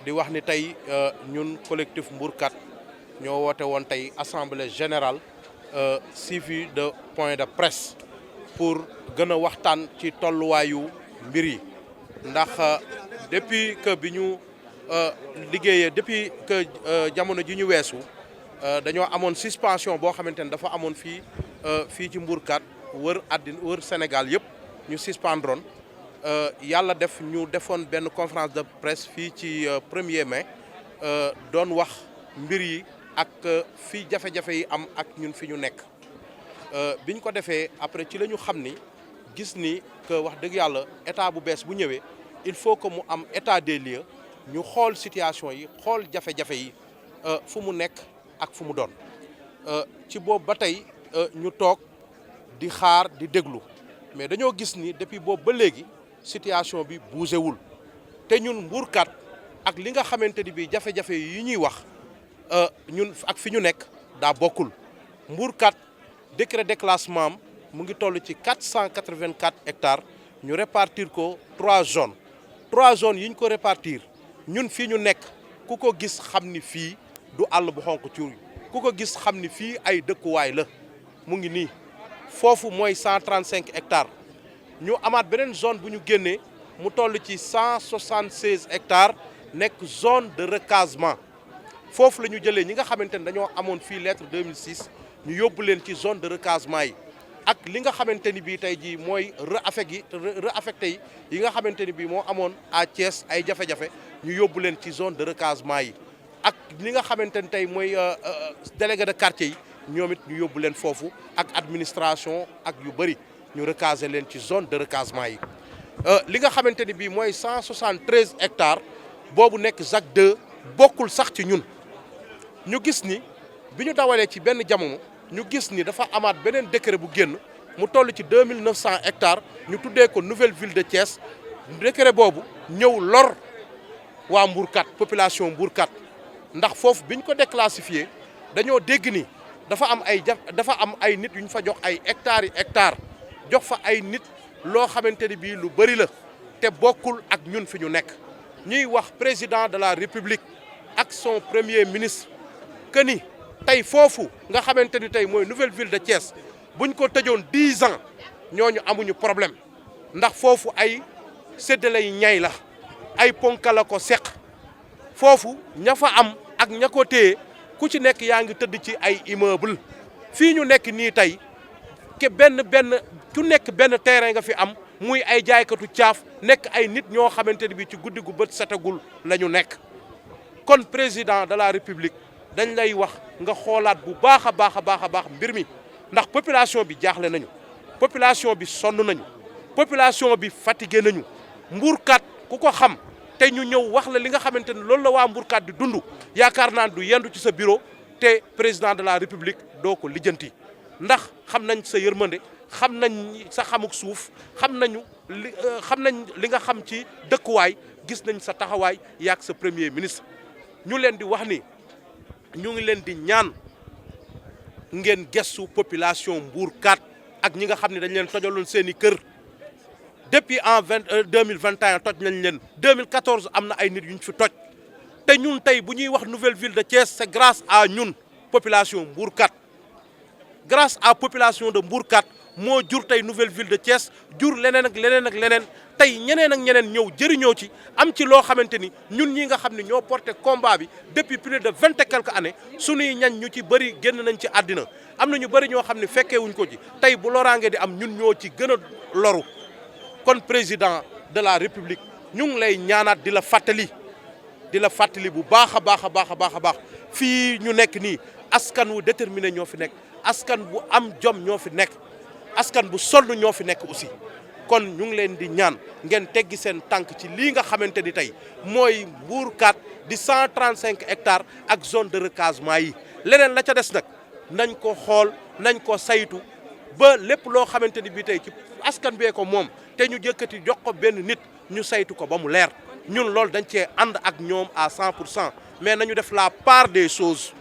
di wax ni tey ñun collectif Mbourkat ñoo woote woon tey assemblée générale suivi de point de presse pour gën a waxtaan ci tolluwaayu mbir yi ndax depuis que bi ñu liggéeyee depuis que jamono ji ñu weesu dañoo amoon suspension boo xamante ne dafa amoon fii ci Mbourkat wër wër Sénégal yëpp ñu suspendroon yàlla def ñu defoon benn conférence de presse fii ci 1er mai doon wax mbir yi ak fii jafe-jafe yi am ak ñun fi ñu nekk biñ ko defee après ci la ñu xam ni gis ni que wax dëgg yàlla état bu bees bu ñëwee il faut que mu am état des lieux ñu xool situation yi xool jafe-jafe yi fu mu nekk ak fu mu doon ci boobu ba tey ñu toog di xaar di déglu mais dañoo gis ni depuis boobu ba léegi situation bi bougé wul te ñun Mbourkat ak li nga xamante ni bii jafe-jafe yi ñuy wax ñun ak fi ñu nekk daa bokkul. Mbourkat décret déclassement am mu ngi toll ci 484 hectares ñu répartir ko 3 zones yi ñu ko répartir ñun fii ñu nekk ku ko gis xam ni fii du àll bu xonk cuur ku ko gis xam ni fii ay dëkkuwaay la mu ngi nii foofu mooy 135 hectares ñu amaat beneen zone bu ñu génnee mu toll ci 176 hectares nekk zone de recasement foofu la ñu jëlee ñi nga xamante ne dañoo amoon fii lettre 2006 ñu yóbbu leen ci zone de recasement yi ak li nga xamante ni bii tey jii mooy réaffecté yi nga xamante ni bii moo amoon à Thiès ay jafe-jafe ñu yóbbu leen ci zone de recasement yi ak li nga xamante ni tey mooy délégué de quartier yi ñoom it ñu yóbbu leen foofu ak administration ak yu bëri ñu recaser leen ci zone de recasement yi li nga xamante ni bii mooy 173 hectares boobu nekk ZAC 2 bokkul sax ci ñun ñu gis ni bi ñu dawalee ci benn jamono ñu gis ni dafa amaat beneen décret bu génn mu toll ci 2900 hectares ñu tuddee ko nouvelle ville de Thiès décret boobu ñëw lor waa Mbourkat population Mbourkat ndax foofu biñ ko déclassifié dañoo dégg ni dafa am ay nit yu ñu fa jox ay hectares jox fa ay nit loo xamante ni bii lu bëri la te bokkul ak ñun fi ñu nekk ñuy wax président de la république ak son premier ministre que ni tey foofu nga xamante ni tey mooy nouvelle ville de Thiès buñ ko tëjoon 10 ans ñooñu amuñu problème ndax foofu ay séddale yi ñay la ay ponka la ko seq foofu ña fa am ak ña ko téye ku ci nekk yaa ngi tëdd ci ay immeuble fii ñu nekk nii tey ke benn ku nekk benn terrain nga fi am muy ay jaaykatu caaf nekk ay nit ñoo xamante ni bi ci guddi gu bët setagul la ñu nekk kon président de la république dañ lay wax nga xoolaat bu baax a baax mbir mi ndax population bi jaaxle nañu population bi sonn nañu population bi fatigué nañu Mbourkat ku ko xam te ñu ñëw wax la li nga xamante ni loolu la waa Mbourkat di dund yaakaar naan du yendu ci sa bureau te président de la république doo ko lijjanti ndax xam nañ sa yërmande xam nañ sa xamuk suuf xam nañ li nga xam ci dëkkuwaay gis nañ sa taxawaay yaak sa premier ministre ñu leen di wax ni ñu ngi leen di ñaan ngeen gestu population Mbourkat ak ñi nga xam ne dañ leen tojaloon seen i kër depuis en 2021 toj nañ leen 2014 am na ay nit yu ñu fi toj te ñun tey bu ñuy wax nouvelle ville de Thiès c'est grâce à ñun population Mbourkat grâce à population de Mbourkat moo jur tey nouvelle ville de Thiès jur leneen ak leneen tey ñeneen ak ñeneen ñëw jëriñoo ci am ci loo xamante ni ñun ñi nga xam ne ñoo porté combat bi depuis plus de 20 et quelques années suñuy ñañ ñu ci bëri génn nañ ci àddina am na ñu bëri ñoo xam ne fekkee wuñ ko ci tey bu loraange di am ñun ñoo ci gën a loru kon président de la république ñu ngi lay ñaanaat di la fàttali bu baax a baax fii ñu nekk nii askan wu déterminé ñoo fi nekk askan bu am jom ñoo fi nekk askan bu sonn ñoo fi nekk aussi kon ñu ngi leen di ñaan ngeen teggi seen tànk ci lii nga xamante ni tey mooy Mbourkat di 135 hectares ak zone de recasement yi leneen la ca des nag nañ ko xool nañ ko saytu ba lépp loo xamante ni bii tey ci askan bee ko moom te ñu jëkkati jox ko benn nit ñu saytu ko ba mu leer ñun loolu dañ cee ànd ak ñoom à 100% mais nañu def la part des choses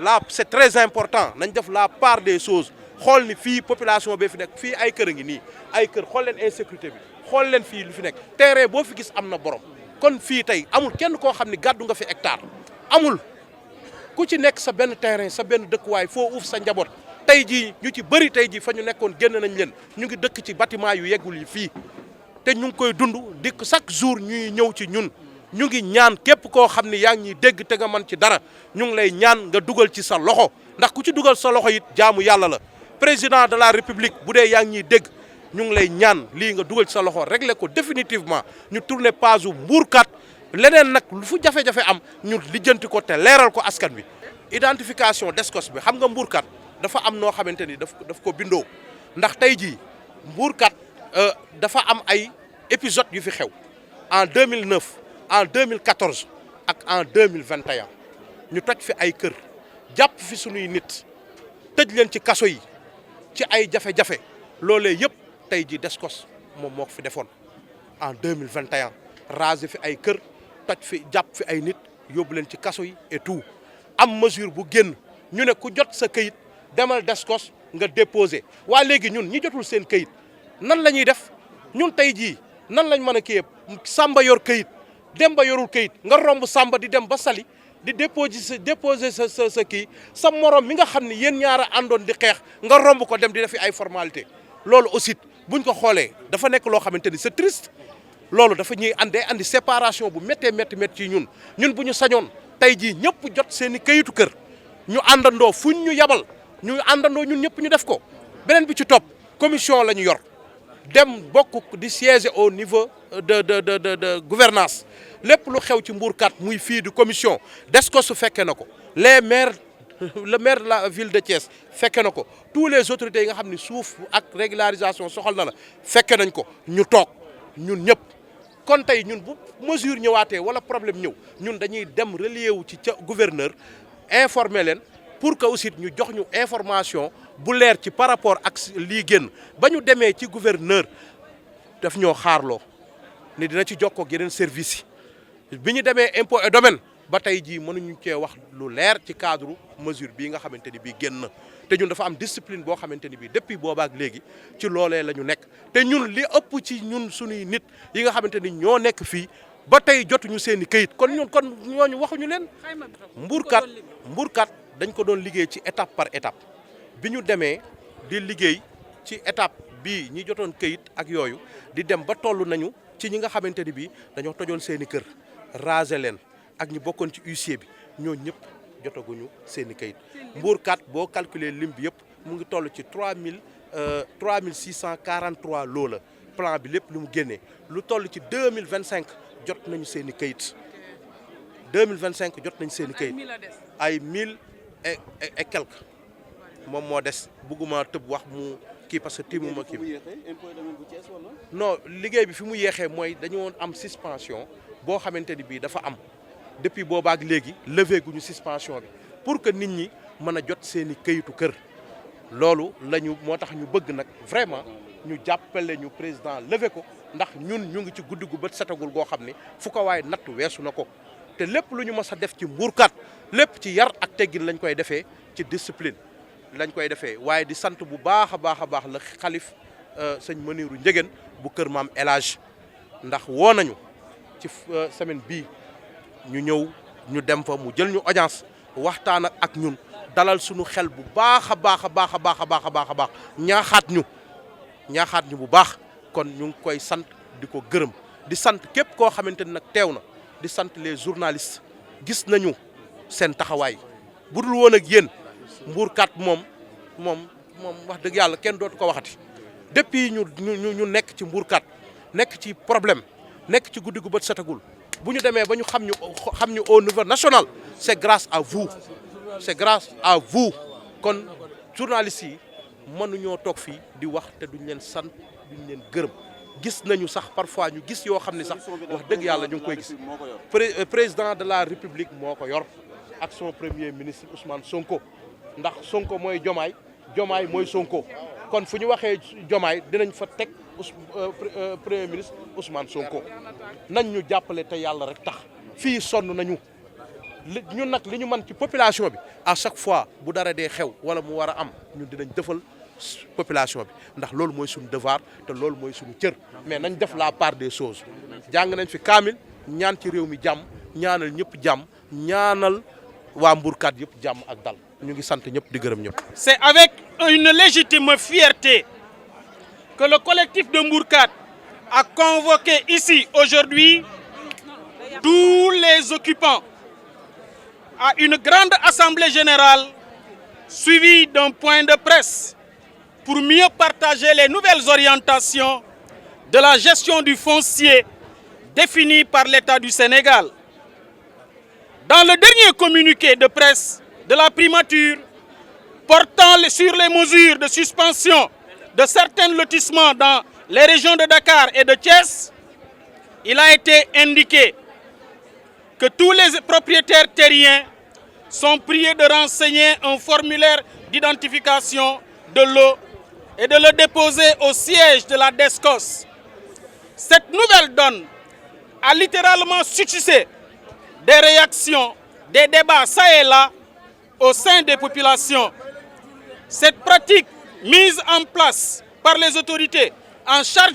là c'est très important nañ def la part des choses xool ni fii population bee fi nekk fii ay kër a ngi nii ay kër xool leen insécurité bi xool leen fii lu fi nekk terrain boo fi gis am na borom kon fii tey amul kenn koo xam ni gàddu nga fi hectare amul ku ci nekk sa benn terrain sa benn dëkkuwaay foo uuf sa njaboot tey jii ñu ci bëri tey jii fa ñu nekkoon génn nañ leen ñu ngi dëkk ci bâtiment yu yeggul yi fii te ñu ngi koy dund di chaque jour ñuy ñëw ci ñun ñu ngi ñaan képp koo xam ni yaa ngi ñuy dégg te nga mën ci dara ñu ngi lay ñaan nga dugal ci sa loxo ndax ku ci dugal sa loxo it jaamu yàlla la président de la république bu dee yaa ngi ñuy dégg ñu ngi lay ñaan lii nga dugal ci sa loxo régler ko définitivement ñu tourner page u Mbourkat leneen nag lu fu jafe-jafe am ñu lijjanti ko te leeral ko askan wi. identification Descos bi xam nga Mbourkat dafa am noo xamante ni daf ko bindoo ndax tey jii Mbourkat dafa am ay épisodes yu fi xew en 2009 en 2014 ak en 2021 ñu toj fi ay kër jàpp fi sunuy nit tëj leen ci kaso yi ci ay jafe-jafe loolee yëpp tey jii Descos moom moo ko fi defoon en 2021 rasé fi ay kër toj fi jàpp fi ay nit yóbbu leen ci kaso yi et tout am mesure bu génn ñu ne ku jot sa këyit demal Descos nga déposé waa léegi ñun ñi jotul seen këyit nan la ñuy def ñun tey jii nan lañ mën a kii Samba yor këyit Demba yorul këyit nga romb Samba di dem ba Saly di déposer sa kii sa morom mi nga xam ne yéen ñaara àndoon di xeex nga romb ko dem di defi ay formalité loolu aussi buñ ko xoolee dafa nekk loo xamante ni c'est triste loolu dafa ñuy andi séparation bu méttee métti ci ñun bu ñu sañoon tey jii ñëpp jot seen i këyitu kër ñu àndandoo fuñ ñu yabal ñu àndandoo ñun ñëpp ñu def ko beneen bi ci topp commission la ñu yor dem bokk di siéger au niveau de gouvernance lépp lu xew ci Mbourkat muy fii di commission Descos su fekkee na ko les maires le maire de la ville de Thiès fekke na ko tous les autorités yi nga xam ne suuf ak régularisation soxal na la fekke nañ ko ñu toog ñun ñëpp kon tey ñun bu mesure ñëwaatee wala problème ñëw ñun dañuy dem relier wu ci ca gouverneur informer leen pour que aussi ñu jox ñu information bu leer ci par rapport ak lii génn ba ñu demee ci gouverneur daf ñoo xaarloo ni dina ci jokkoo ak yeneen service yi bi ñu demee impôt et domaine ba tey jii mënuñu cee wax lu leer ci cadre mesure bii nga xamante ni bii génn na te ñun dafa am discipline boo xamante ni bii depuis boobaak léegi ci loolee la ñu nekk te ñun li ëpp ci ñun suñuy nit yi nga xamante ni ñoo nekk fii ba tey jotuñu seen i këyit kon ñooñu waxuñu leen. Mbourkat dañ ko doon liggéey ci étape par étape bi ñu demee di liggéey ci étape bii ñi jotoon këyit ak yooyu di dem ba toll nañu ci ñi nga xamante ni bii dañoo tojoon seen i kër raser leen ak ñu bokkoon ci huissier bi ñooñu ñëpp jotaguñu seen i kayit Mbourkat boo calculer lim bi yëpp mu ngi toll ci 3643 loo la plan bi lépp lu mu génnee lu toll ci 2025 jot nañu seen i kayit 2025 jot nañu seen i kayit ay 1000 et quelques moom moo des bugguma tëb wax mu kii parce que tiimuma kii non liggéey bi fi mu yéexee mooy dañoo am suspension boo xamante ni bii dafa am depuis boobaak léegi levé guñu suspension bi pour que nit ñi mën a jot seen i këyitu kër loolu lañu moo tax ñu bëgg nag vraiment ñu jàppale ñu président levé ko ndax ñun ñu ngi ci guddi gu bët setagul goo xam ne fu ko waaye natt weesu na ko te lépp lu ñu mës a def ci Mbourkat lépp ci yar ak teggin lañ koy defee ci discipline lañ koy defee waaye di sant bu baax a baax la xalif sëñ Maniru Njëgeen bu kër maam El Hadj ndax woo nañu ci semaine bii ñu ñëw ñu dem fa mu jël ñu audience waxtaan ak ñun dalal suñu xel bu baax a baax ñaaxaat ñu bu baax kon ñu ngi koy sant di ko gërëm di sant képp koo xamante ni nag teew na di sant les journalistes gis nañu seen taxawaay bu dul woon ak yéen Mbourkat moom wax dëgg yàlla kenn dootu ko waxati depuis ñu nekk ci Mbourkat nekk ci problème nekk ci guddi gu bët setagul bu ñu demee ba ñu xam ñu au niveau national c'est grâce à vous kon journalistes yi mënuñoo toog fii di wax te duñ leen sant duñ leen gërëm gis nañu sax parfois ñu gis yoo xam ne sax wax dëgg yàlla ñu ngi koy gis président de la république moo ko yor ak son premier ministre Ousmane Sonko ndax Sonko mooy Jomaay Jomaay mooy Sonko kon fu ñu waxee Jomaay dinañ fa teg premier ministre Ousmane Sonko nañ ñu jàppale te yàlla rek tax fii sonn nañu ñun nag li ñu mën ci population bi à chaque fois bu dara dee xew wala mu war a am ñun dinañ defal population bi ndax loolu mooy suñu devoir te loolu mooy suñu cër mais nañ def la part des choses jàng nañ fi kaamil ñaan ci réew mi jàmm ñaanal ñëpp jàmm ñaanal waa Mbourkat yëpp jàmm ak dal ñu ngi sant ñëpp di gërëm ñëpp. C'est avec une légitime fierté que le collectif de Mbourkat a convoqué ici aujourd'hui tous les occupants à une grande assemblée générale suivie d'un point de presse pour mieux partager les nouvelles orientations de la gestion du foncier définies par l'État du Sénégal. Dans le dernier communiqué de presse de la primature portant sur les mesures de suspension de certains lotissements dans les régions de Dakar et de Thiès, il a été indiqué que tous les propriétaires terriens sont priés de renseigner un formulaire d'identification de l'eau et de le déposer au siège de la DSCOS. Cette nouvelle donne a littéralement suscité des réactions, des débats ça et là au sein des populations. Cette pratique mise en place par les autorités en charge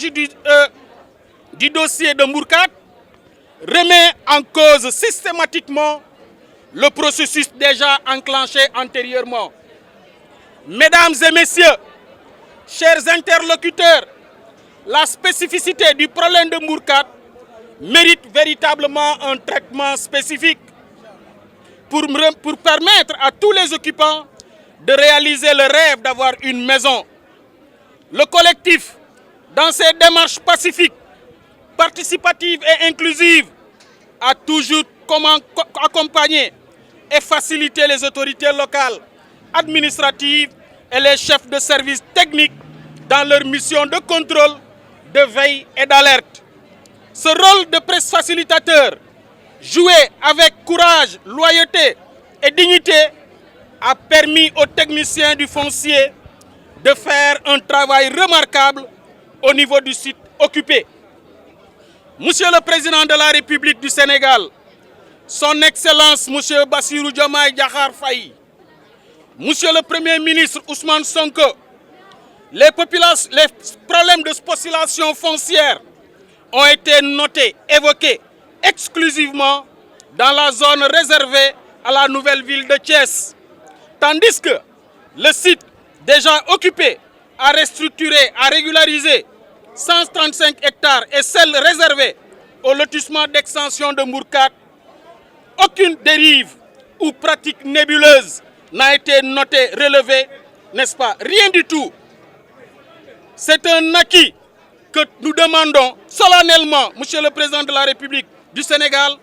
du dossier de Mbourkat remet en cause systématiquement le processus déjà enclenché antérieurement. Mesdames et messieurs, chers interlocuteurs, la spécificité du problème de Mbourkat mérite véritablement un traitement spécifique pour permettre à tous les occupants de réaliser le rêve d'avoir une maison. Le collectif, dans ses démarches pacifiques, participatives et inclusives, a toujours accompagné et facilité les autorités locales, administratives et les chefs de services techniques dans leur mission de contrôle, de veille et d'alerte. Ce rôle de presse facilitateur, joué avec courage, loyauté et dignité, a permis aux techniciens du foncier de faire un travail remarquable au niveau du site occupé. Monsieur le Président de la République du Sénégal, Son Excellence Monsieur Bassirou Diomaye Diakhar Faye, Monsieur le Premier ministre Ousmane Sonko, les problèmes de spéculation foncière ont été notés, évoqués exclusivement dans la zone réservée à la nouvelle ville de Thiès. Tandis que le site déjà occupé a restructuré, a régularisé 135 hectares et celle réservée au lotissement d'extension de Mbourkat, aucune dérive ou pratique nébuleuse n'a été notée, relevée, n'est-ce pas? Rien du tout. C'est un acquis que nous demandons solennellement, Monsieur le Président de la République du Sénégal,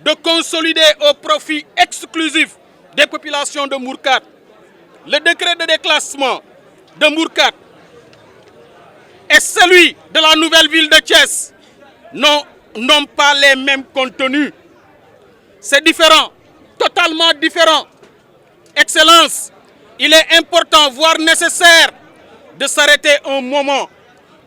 de consolider au profit exclusif des populations de Mbourkat. Le décret de déclassement de Mbourkat et celui de la nouvelle ville de Thiès n'ont pas les mêmes contenus. C'est différent, totalement différent. Excellence, il est important, voire nécessaire, de s'arrêter un moment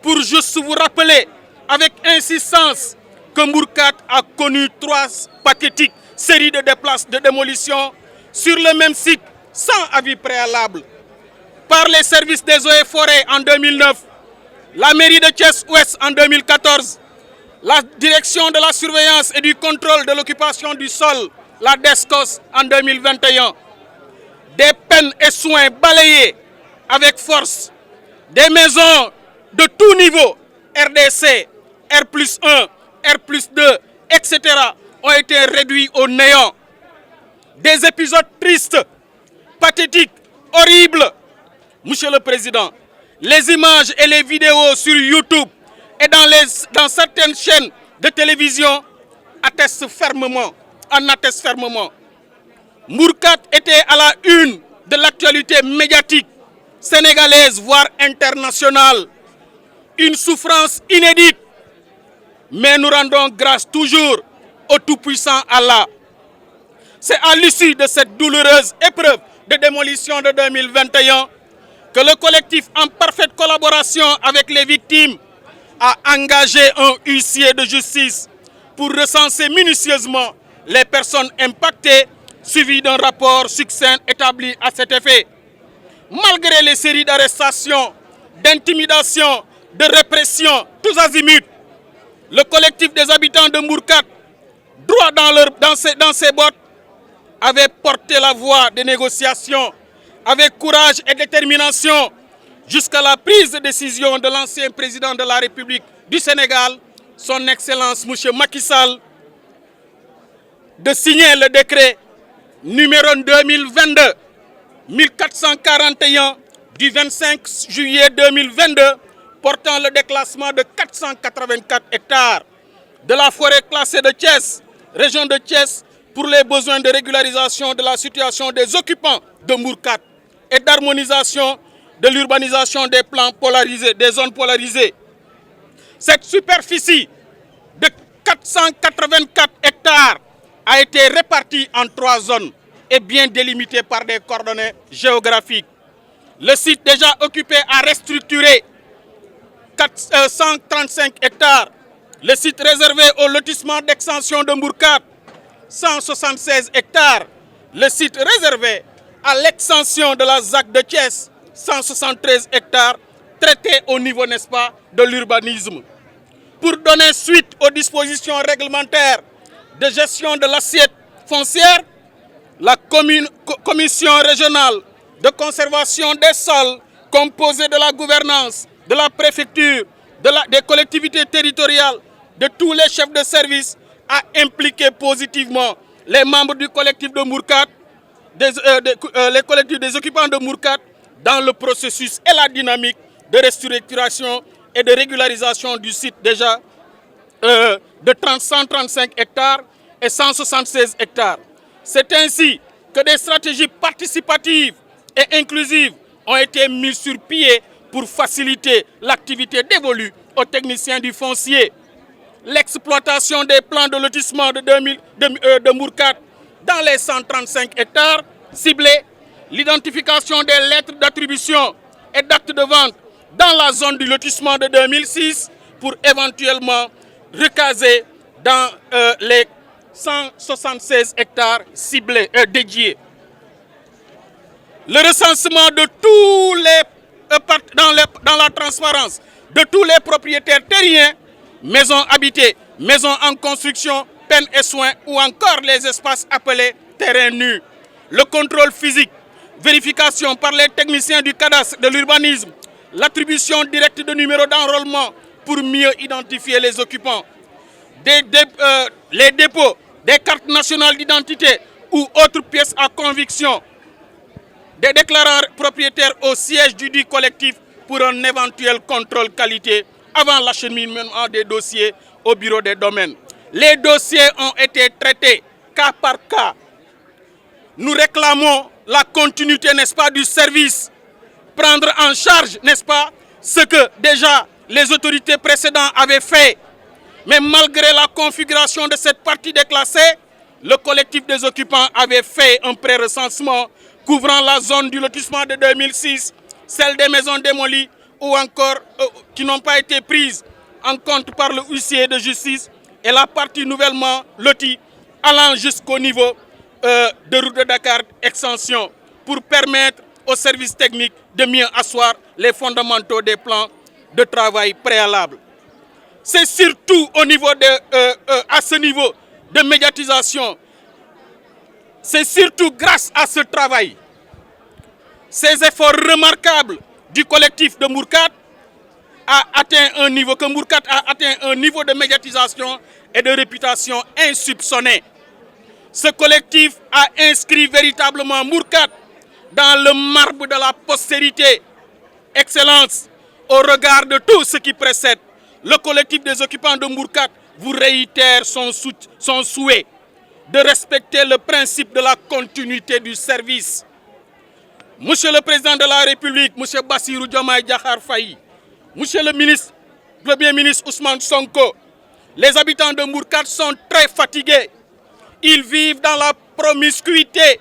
pour juste vous rappeler avec insistance que Mbourkat a connu 3 pathétiques séries de démolition sur le même site sans avis préalable. Par les services des eaux et forêts en 2009, la mairie de Thiès-Ouest en 2014, la direction de la surveillance et du contrôle de l'occupation du sol, la DSCOS en 2021. Des peines et soins balayés avec force. Des maisons de tout niveau, RDC, R+1, R+2, etc. ont été réduits au néant. Des épisodes tristes, pathétiques, horribles. Monsieur le Président, les images et les vidéos sur YouTube et dans certaines chaînes de télévision en attestent fermement. Mbourkat était à la une de l'actualité médiatique sénégalaise, voire internationale. Une souffrance inédite. Mais nous rendons grâce toujours au Tout-Puissant Allah. C'est à l'issue de cette douloureuse épreuve de démolition de 2021 que le collectif, en parfaite collaboration avec les victimes, a engagé un huissier de justice pour recenser minutieusement les personnes impactées, suivi d'un rapport succinct établi à cet effet. Malgré les séries d'arrestations, d'intimidations, de répression, tous azimuts, le collectif des habitants de Mbourkat droit dans ses bottes, avaient porté la voix des négociations avec courage et détermination jusqu'à la prise de décision de l'ancien président de la République du Sénégal, son Excellence M. Macky Sall, de signer le décret numéro 2022-1441 du 25 juillet 2022 portant le déclassement de 484 hectares de la forêt classée de Thiès, région de Thiès, pour les besoins de régularisation de la situation des occupants de Mbourkat et d'harmonisation de l'urbanisation des plans polarisés, des zones polarisées. Cette superficie de 484 hectares a été répartie en 3 zones et bien délimitée par des coordonnées géographiques. Le site déjà occupé a restructuré 135 hectares. Le site réservé au lotissement d'extension de Mbourkat, 176 hectares. Le site réservé à l'extension de la ZAC de Thiès, 173 hectares, traités au niveau, n'est-ce pas, de l'urbanisme. Pour donner suite aux dispositions réglementaires de gestion de l'assiette foncière, la commission régionale de conservation des sols, composée de la gouvernance, de la préfecture, des collectivités territoriales, de tous les chefs de service, a impliqué positivement les membres du collectif de Mbourkat, les collectifs des occupants de Mbourkat, dans le processus et la dynamique de restructuration et de régularisation du site déjà de 135 hectares et 176 hectares. C'est ainsi que des stratégies participatives et inclusives ont été mises sur pied pour faciliter l'activité dévolue aux techniciens du foncier. L'exploitation des plans de lotissement de Mbourkat dans les 135 hectares ciblés, l'identification des lettres d'attribution et d'actes de vente dans la zone du lotissement de 2006 pour éventuellement recaser dans les 176 hectares ciblés dédiés. Le recensement de tous les dans la transparence de tous les propriétaires terriens, maisons habitées, maisons en construction, peine et soins ou encore les espaces appelés terrains nus. Le contrôle physique, vérification par les techniciens du cadastre de l'urbanisme, l'attribution directe de numéros d'enrôlement pour mieux identifier les occupants, les dépôts des cartes nationales d'identité ou autres pièces à conviction, des déclarants propriétaires au siège du collectif pour un éventuel contrôle qualité avant l'acheminement des dossiers au bureau des domaines. Les dossiers ont été traités cas par cas. Nous réclamons la continuité, n'est-ce pas, du service, prendre en charge, n'est-ce pas, ce que déjà les autorités précédentes avaient fait. Mais malgré la configuration de cette partie déclassée, le collectif des occupants avait fait un pré-recensement couvrant la zone du lotissement de 2006, celle des maisons démolies ou encore qui n'ont pas été prises en compte par le huissier de justice et la partie nouvellement lotie allant jusqu'au niveau de route de Dakar extension pour permettre aux services techniques de mieux asseoir les fondamentaux des plans de travail préalables. C'est surtout au niveau à ce niveau de médiatisation, c'est surtout grâce à ce travail, ces efforts remarquables du collectif de Mbourkat que Mbourkat a atteint un niveau de médiatisation et de réputation insoupçonné. Ce collectif a inscrit véritablement Mbourkat dans le marbre de la postérité. Excellence, au regard de tout ce qui précède, le collectif des occupants de Mbourkat vous réitère son souhait de respecter le principe de la continuité du service. Monsieur le Président de la République, Monsieur Bassirou Diomaye Diakhar Faye, Monsieur le Premier ministre Ousmane Sonko, les habitants de Mbourkat sont très fatigués. Ils vivent dans la promiscuité,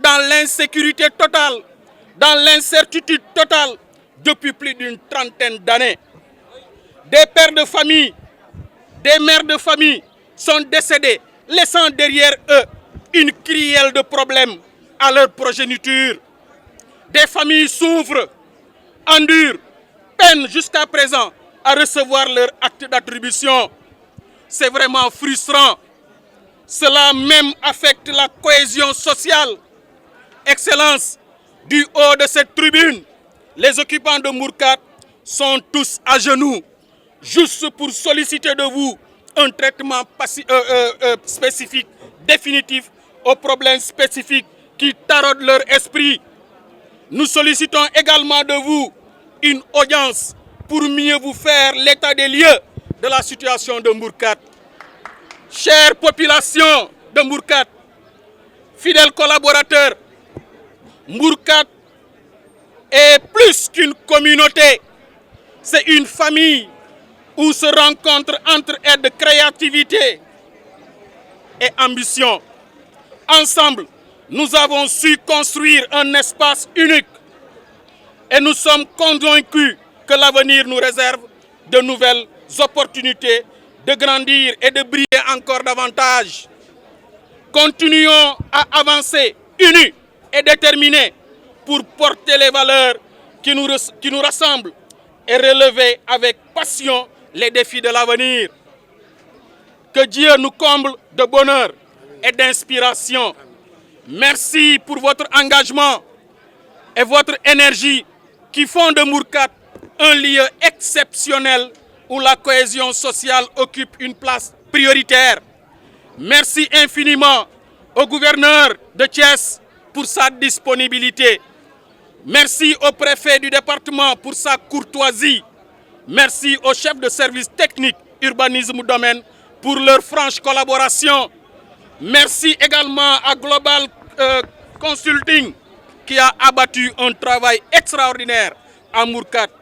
dans l'insécurité totale, dans l'incertitude totale depuis plus d'une trentaine d'années. Des pères de famille, des mères de famille sont décédés, laissant derrière eux une crielle de problèmes à leur progéniture. Des familles souffrent, endurent, peinent jusqu'à présent à recevoir leur acte d'attribution. C'est vraiment frustrant. Cela même affecte la cohésion sociale. Excellence, du haut de cette tribune, les occupants de Mbour 4 sont tous à genoux, juste pour solliciter de vous un traitement spécifique, définitif, aux problèmes spécifiques qui taraudent leur esprit. Nous sollicitons également de vous une audience pour mieux vous faire l'état des lieux de la situation de Mbour 4. Chère population de Mbour 4, fidèles collaborateurs, Mbour 4 est plus qu'une communauté, c'est une famille où se rencontrent entre-aide, créativité et ambition. Ensemble, nous avons su construire un espace unique et nous sommes convaincus que l'avenir nous réserve de nouvelles opportunités de grandir et de briller encore davantage. Continuons à avancer unis et déterminés pour porter les valeurs qui nous rassemblent et relever avec passion les défis de l'avenir. Que Dieu nous comble de bonheur et d'inspiration. Merci pour votre engagement et votre énergie qui font de Mbour 4 un lieu exceptionnel où la cohésion sociale occupe une place prioritaire. Merci infiniment au gouverneur de Thiès pour sa disponibilité. Merci au préfet du département pour sa courtoisie. Merci au chef de service technique urbanisme domaine pour leur franche collaboration. Merci également à Global Consulting qui a abattu un travail extraordinaire à Mbour 4.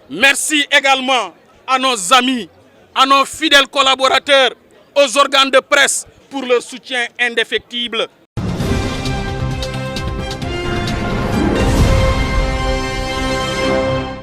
Merci également à nos amis, à nos fidèles collaborateurs, aux organes de presse pour leur soutien indéfectible.